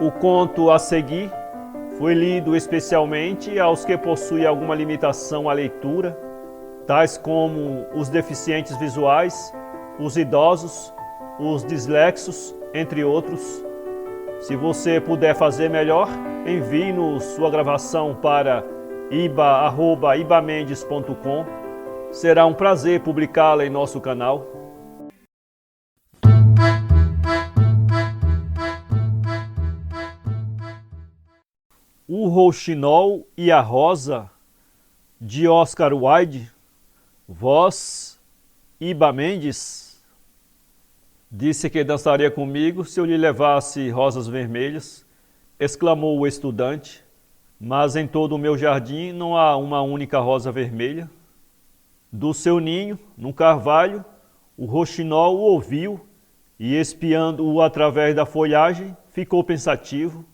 O conto a seguir foi lido especialmente aos que possuem alguma limitação à leitura, tais como os deficientes visuais, os idosos, os dislexos, entre outros. Se você puder fazer melhor, envie-nos sua gravação para iba@ibamendes.com. Será um prazer publicá-la em nosso canal. O Rouxinol e a Rosa, de Oscar Wilde. Voz, Iba Mendes. Disse que dançaria comigo se eu lhe levasse rosas vermelhas, exclamou o estudante, mas em todo o meu jardim não há uma única rosa vermelha. Do seu ninho, num carvalho, o rouxinol o ouviu e, espiando-o através da folhagem, ficou pensativo.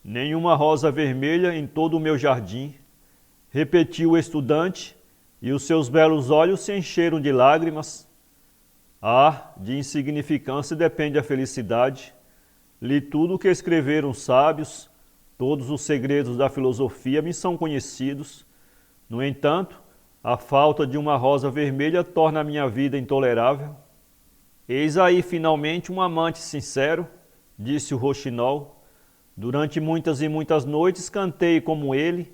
Nenhuma rosa vermelha em todo o meu jardim, repetiu o estudante, e os seus belos olhos se encheram de lágrimas. Ah, de insignificância depende a felicidade. Li tudo o que escreveram os sábios, todos os segredos da filosofia me são conhecidos. No entanto, a falta de uma rosa vermelha torna a minha vida intolerável. Eis aí finalmente um amante sincero, disse o rouxinol. Durante muitas e muitas noites cantei como ele,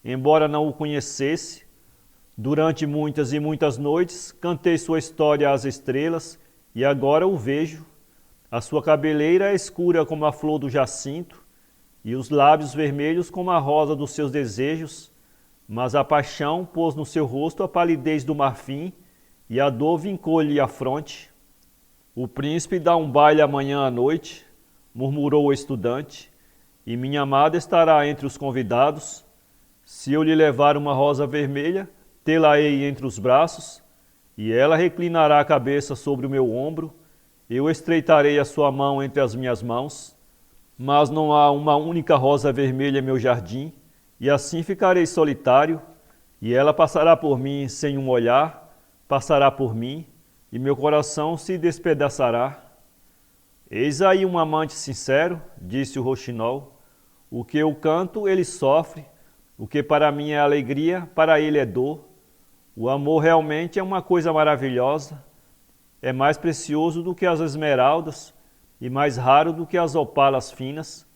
embora não o conhecesse. Durante muitas e muitas noites cantei sua história às estrelas e agora o vejo. A sua cabeleira é escura como a flor do jacinto e os lábios vermelhos como a rosa dos seus desejos, mas a paixão pôs no seu rosto a palidez do marfim e a dor vincou-lhe a fronte. O príncipe dá um baile amanhã à noite, murmurou o estudante, e minha amada estará entre os convidados. Se eu lhe levar uma rosa vermelha, tê-la-ei entre os braços, e ela reclinará a cabeça sobre o meu ombro, eu estreitarei a sua mão entre as minhas mãos, mas não há uma única rosa vermelha em meu jardim, e assim ficarei solitário, e ela passará por mim sem um olhar, passará por mim, e meu coração se despedaçará. Eis aí um amante sincero, disse o rouxinol. O que eu canto, ele sofre. O que para mim é alegria, para ele é dor. O amor realmente é uma coisa maravilhosa. É mais precioso do que as esmeraldas e mais raro do que as opalas finas.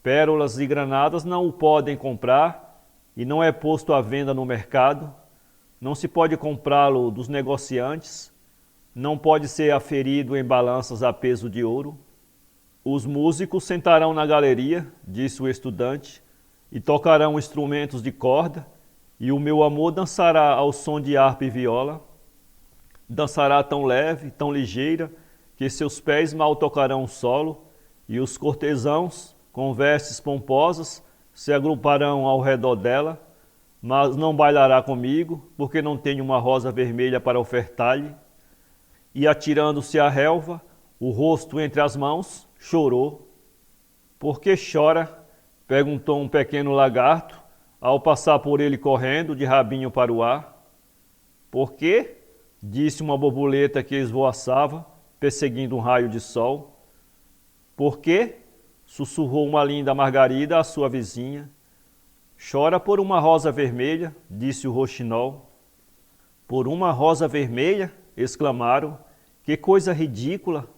Pérolas e granadas não o podem comprar e não é posto à venda no mercado. Não se pode comprá-lo dos negociantes. Não pode ser aferido em balanças a peso de ouro. Os músicos sentarão na galeria, disse o estudante, e tocarão instrumentos de corda, e o meu amor dançará ao som de harpa e viola. Dançará tão leve, tão ligeira, que seus pés mal tocarão o solo, e os cortesãos, com vestes pomposas, se agruparão ao redor dela, mas não bailará comigo, porque não tenho uma rosa vermelha para ofertar-lhe. E atirando-se à relva, o rosto entre as mãos, chorou. Por que chora? Perguntou um pequeno lagarto, ao passar por ele correndo de rabinho para o ar. Por quê? Disse uma borboleta que esvoaçava, perseguindo um raio de sol. Por quê? Sussurrou uma linda margarida à sua vizinha. Chora por uma rosa vermelha, disse o rouxinol. Por uma rosa vermelha? Exclamaram. Que coisa ridícula!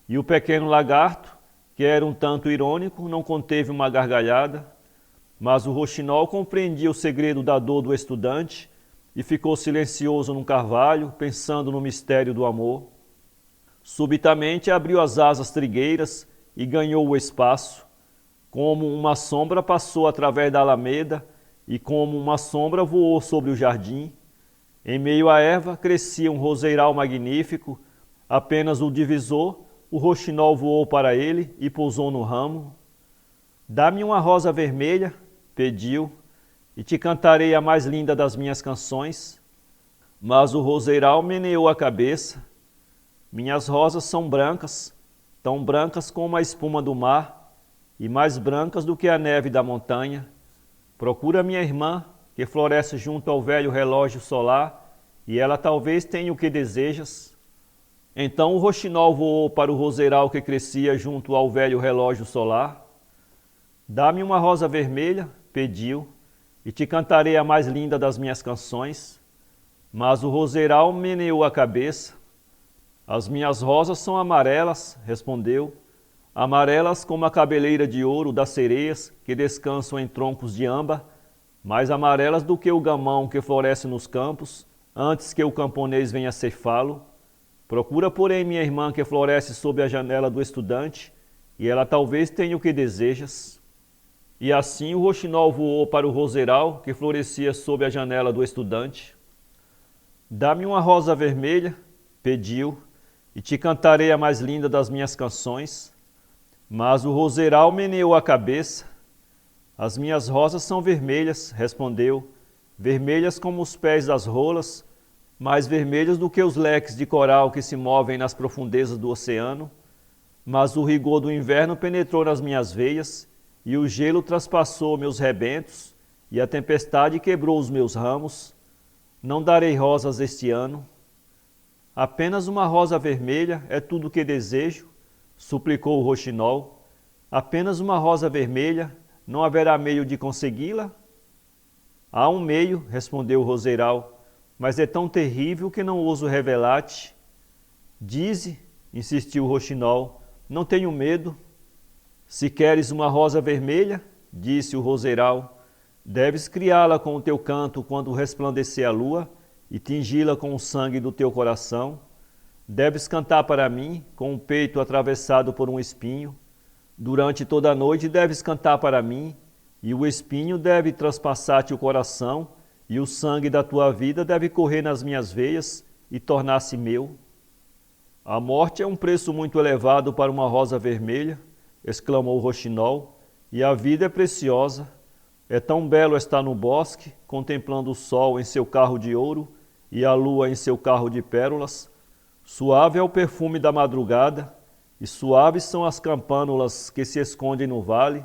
E o pequeno lagarto, que era um tanto irônico, não conteve uma gargalhada, mas o rouxinol compreendia o segredo da dor do estudante e ficou silencioso num carvalho, pensando no mistério do amor. Subitamente abriu as asas trigueiras e ganhou o espaço. Como uma sombra passou através da alameda e como uma sombra voou sobre o jardim. Em meio à erva crescia um roseiral magnífico, apenas o divisor, o rouxinol voou para ele e pousou no ramo. Dá-me uma rosa vermelha, pediu, e te cantarei a mais linda das minhas canções. Mas o roseiral meneou a cabeça. Minhas rosas são brancas, tão brancas como a espuma do mar, e mais brancas do que a neve da montanha. Procura minha irmã, que floresce junto ao velho relógio solar, e ela talvez tenha o que desejas. Então o roxinol voou para o roseiral que crescia junto ao velho relógio solar. Dá-me uma rosa vermelha, pediu, e te cantarei a mais linda das minhas canções. Mas o roseiral meneou a cabeça. As minhas rosas são amarelas, respondeu, amarelas como a cabeleira de ouro das sereias que descansam em troncos de âmbar, mais amarelas do que o gamão que floresce nos campos, antes que o camponês venha ceifá-lo. Procura, porém, minha irmã que floresce sob a janela do estudante, e ela talvez tenha o que desejas. E assim o roxinol voou para o roseiral que florescia sob a janela do estudante. Dá-me uma rosa vermelha, pediu, e te cantarei a mais linda das minhas canções. Mas o roseiral meneou a cabeça. As minhas rosas são vermelhas, respondeu, vermelhas como os pés das rolas, mais vermelhas do que os leques de coral que se movem nas profundezas do oceano. Mas o rigor do inverno penetrou nas minhas veias, e o gelo traspassou meus rebentos, e a tempestade quebrou os meus ramos. Não darei rosas este ano. Apenas uma rosa vermelha é tudo o que desejo, suplicou o roxinol. Apenas uma rosa vermelha, não haverá meio de consegui-la? Há um meio, respondeu o roseiral, mas é tão terrível que não ouso revelar-te. Dize, insistiu o roxinol, não tenho medo. Se queres uma rosa vermelha, disse o roseiral, deves criá-la com o teu canto quando resplandecer a lua e tingi-la com o sangue do teu coração. Deves cantar para mim com o peito atravessado por um espinho. Durante toda a noite deves cantar para mim, e o espinho deve traspassar-te o coração, e o sangue da tua vida deve correr nas minhas veias e tornar-se meu. A morte é um preço muito elevado para uma rosa vermelha, exclamou o roxinol, e a vida é preciosa. É tão belo estar no bosque, contemplando o sol em seu carro de ouro e a lua em seu carro de pérolas. Suave é o perfume da madrugada, e suaves são as campânulas que se escondem no vale,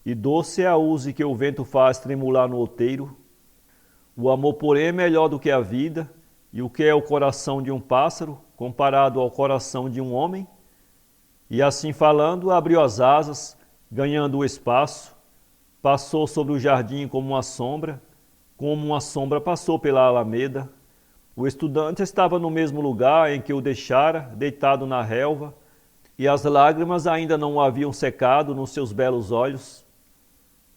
e doce é a uze que o vento faz tremular no outeiro. O amor, porém, é melhor do que a vida, e o que é o coração de um pássaro, comparado ao coração de um homem? E assim falando, abriu as asas, ganhando o espaço, passou sobre o jardim como uma sombra passou pela alameda. O estudante estava no mesmo lugar em que o deixara, deitado na relva, e as lágrimas ainda não o haviam secado nos seus belos olhos.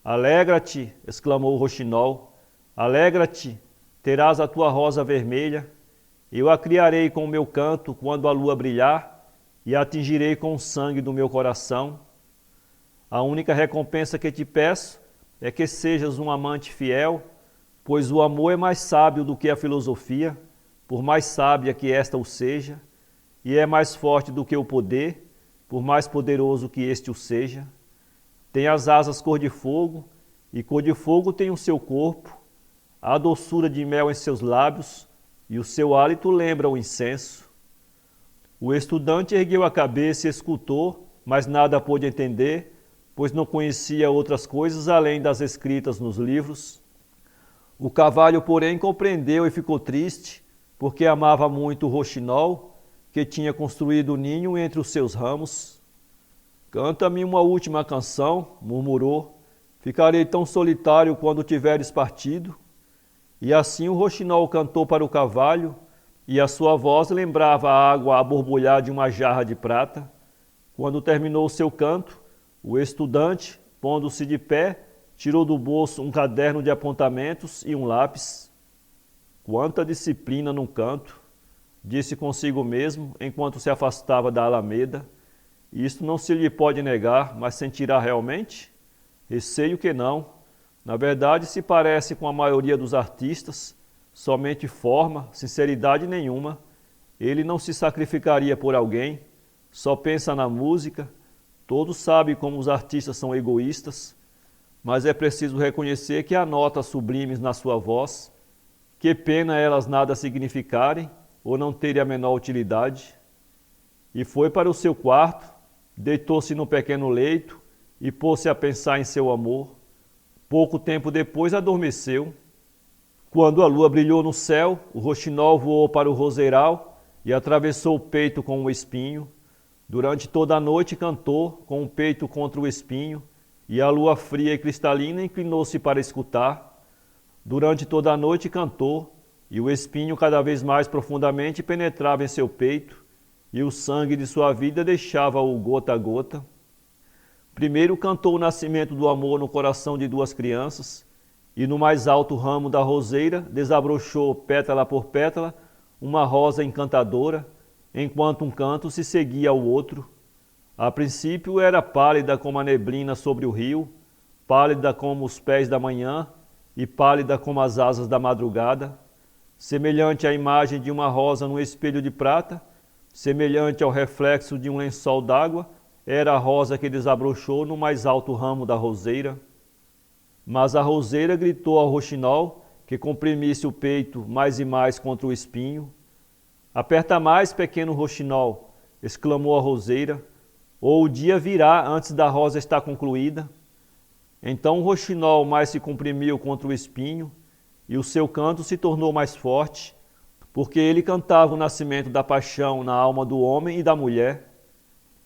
Alegra-te, exclamou o roxinol, alegra-te, terás a tua rosa vermelha. Eu a criarei com o meu canto quando a lua brilhar, e a atingirei com o sangue do meu coração. A única recompensa que te peço é que sejas um amante fiel, pois o amor é mais sábio do que a filosofia, por mais sábia que esta o seja, e é mais forte do que o poder, por mais poderoso que este o seja. Tem as asas cor de fogo, e cor de fogo tem o seu corpo, há doçura de mel em seus lábios, e o seu hálito lembra o incenso. O estudante ergueu a cabeça e escutou, mas nada pôde entender, pois não conhecia outras coisas além das escritas nos livros. O cavalho, porém, compreendeu e ficou triste, porque amava muito o roxinol, que tinha construído o ninho entre os seus ramos. Canta-me uma última canção, murmurou, ficarei tão solitário quando tiveres partido. E assim o roxinol cantou para o cavalho, e a sua voz lembrava a água a borbulhar de uma jarra de prata. Quando terminou o seu canto, o estudante, pondo-se de pé, tirou do bolso um caderno de apontamentos e um lápis. Quanta disciplina num canto, disse consigo mesmo enquanto se afastava da alameda. Isto não se lhe pode negar, mas sentirá realmente? Receio que não. Na verdade, se parece com a maioria dos artistas, somente forma, sinceridade nenhuma. Ele não se sacrificaria por alguém, só pensa na música. Todos sabem como os artistas são egoístas, mas é preciso reconhecer que há notas sublimes na sua voz. Que pena elas nada significarem ou não terem a menor utilidade. E foi para o seu quarto, deitou-se no pequeno leito e pôs-se a pensar em seu amor. Pouco tempo depois adormeceu. Quando a lua brilhou no céu, o roxinol voou para o roseiral e atravessou o peito com o espinho. Durante toda a noite cantou, com o peito contra o espinho, e a lua fria e cristalina inclinou-se para escutar. Durante toda a noite cantou, e o espinho cada vez mais profundamente penetrava em seu peito, e o sangue de sua vida deixava-o gota a gota. Primeiro cantou o nascimento do amor no coração de duas crianças, e no mais alto ramo da roseira desabrochou, pétala por pétala, uma rosa encantadora, enquanto um canto se seguia ao outro. A princípio era pálida como a neblina sobre o rio, pálida como os pés da manhã e pálida como as asas da madrugada, semelhante à imagem de uma rosa num espelho de prata, semelhante ao reflexo de um lençol d'água, era a rosa que desabrochou no mais alto ramo da roseira. Mas a roseira gritou ao roxinol, que comprimisse o peito mais e mais contra o espinho. Aperta mais, pequeno roxinol, exclamou a roseira, ou o dia virá antes da rosa estar concluída. Então o roxinol mais se comprimiu contra o espinho, e o seu canto se tornou mais forte, porque ele cantava o nascimento da paixão na alma do homem e da mulher.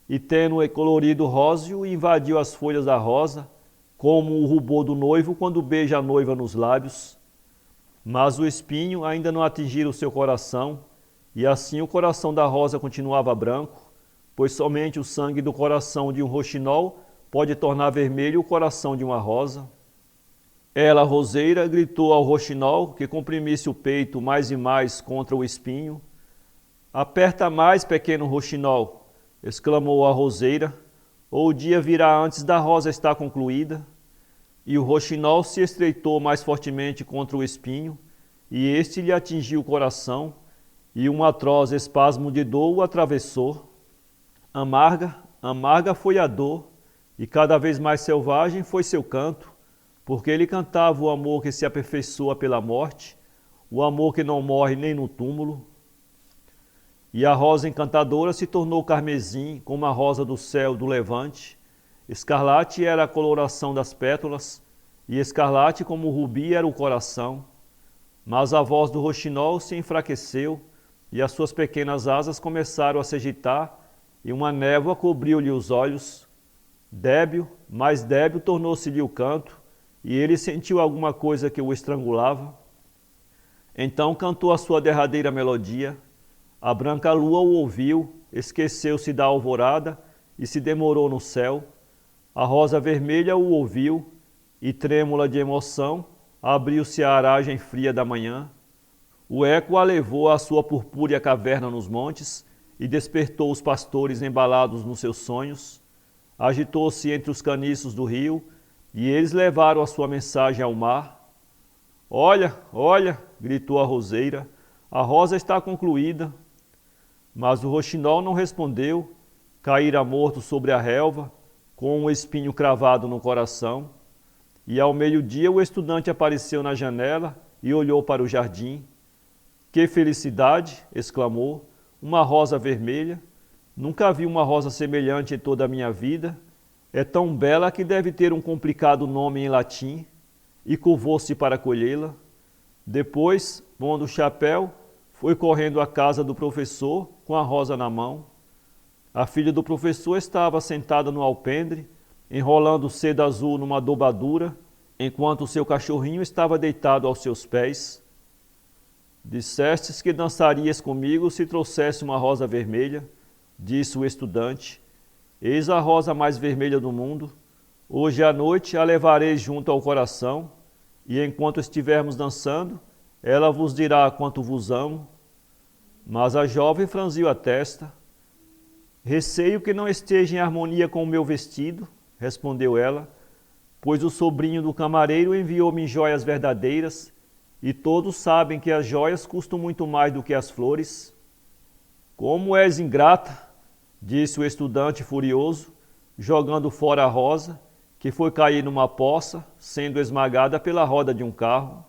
E tênue colorido róseo invadiu as folhas da rosa, como o rubor do noivo quando beija a noiva nos lábios. Mas o espinho ainda não atingira o seu coração, e assim o coração da rosa continuava branco, pois somente o sangue do coração de um roxinol pode tornar vermelho o coração de uma rosa. Ela, a roseira, gritou ao roxinol que comprimisse o peito mais e mais contra o espinho. Aperta mais, pequeno roxinol, exclamou a roseira, ou o dia virá antes da rosa estar concluída. E o roxinol se estreitou mais fortemente contra o espinho, e este lhe atingiu o coração, e um atroz espasmo de dor o atravessou. Amarga, amarga foi a dor, e cada vez mais selvagem foi seu canto, porque ele cantava o amor que se aperfeiçoa pela morte, o amor que não morre nem no túmulo. E a rosa encantadora se tornou carmesim, como a rosa do céu do levante. Escarlate era a coloração das pétalas, e escarlate como o rubi era o coração. Mas a voz do roxinol se enfraqueceu, e as suas pequenas asas começaram a se agitar, e uma névoa cobriu-lhe os olhos. Débil, mais débil tornou-se-lhe o canto, e ele sentiu alguma coisa que o estrangulava. Então cantou a sua derradeira melodia. A branca lua o ouviu, esqueceu-se da alvorada e se demorou no céu. A rosa vermelha o ouviu, e trêmula de emoção, abriu-se a aragem fria da manhã. O eco a levou à sua purpúrea caverna nos montes, e despertou os pastores embalados nos seus sonhos. Agitou-se entre os caniços do rio, e eles levaram a sua mensagem ao mar. Olha, olha, gritou a roseira, a rosa está concluída. Mas o roxinol não respondeu, caíra morto sobre a relva, com um espinho cravado no coração. E ao meio-dia o estudante apareceu na janela e olhou para o jardim. Que felicidade! Exclamou. Uma rosa vermelha. Nunca vi uma rosa semelhante em toda a minha vida. É tão bela que deve ter um complicado nome em latim. E curvou-se para colhê-la. Depois, pondo o chapéu, foi correndo à casa do professor com a rosa na mão. A filha do professor estava sentada no alpendre, enrolando seda azul numa dobradura, enquanto o seu cachorrinho estava deitado aos seus pés. Dissestes que dançarias comigo se trouxesse uma rosa vermelha, disse o estudante. Eis a rosa mais vermelha do mundo. Hoje à noite a levarei junto ao coração, e enquanto estivermos dançando, ela vos dirá quanto vos amo. Mas a jovem franziu a testa. Receio que não esteja em harmonia com o meu vestido, respondeu ela, pois o sobrinho do camareiro enviou-me joias verdadeiras, e todos sabem que as joias custam muito mais do que as flores. Como és ingrata, disse o estudante furioso, jogando fora a rosa, que foi cair numa poça, sendo esmagada pela roda de um carro.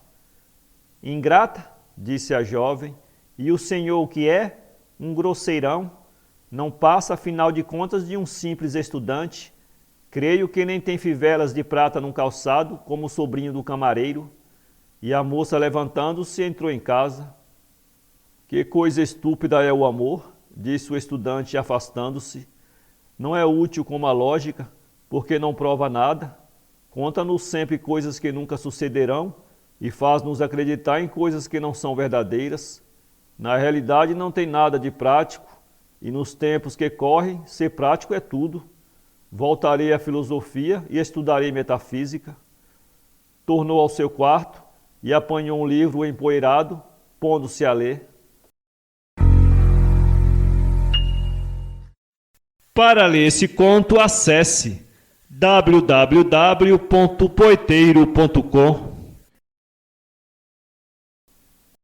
Ingrata, disse a jovem, e o senhor o que é? Um grosseirão? Não passa, afinal de contas, de um simples estudante. Creio que nem tem fivelas de prata num calçado, como o sobrinho do camareiro. E a moça, levantando-se, entrou em casa. Que coisa estúpida é o amor, disse o estudante afastando-se. Não é útil como a lógica, porque não prova nada. Conta-nos sempre coisas que nunca sucederão e faz-nos acreditar em coisas que não são verdadeiras. Na realidade não tem nada de prático, e nos tempos que correm, ser prático é tudo. Voltarei à filosofia e estudarei metafísica. Tornou ao seu quarto e apanhou um livro empoeirado, pondo-se a ler. Para ler esse conto, acesse www.poeteiro.com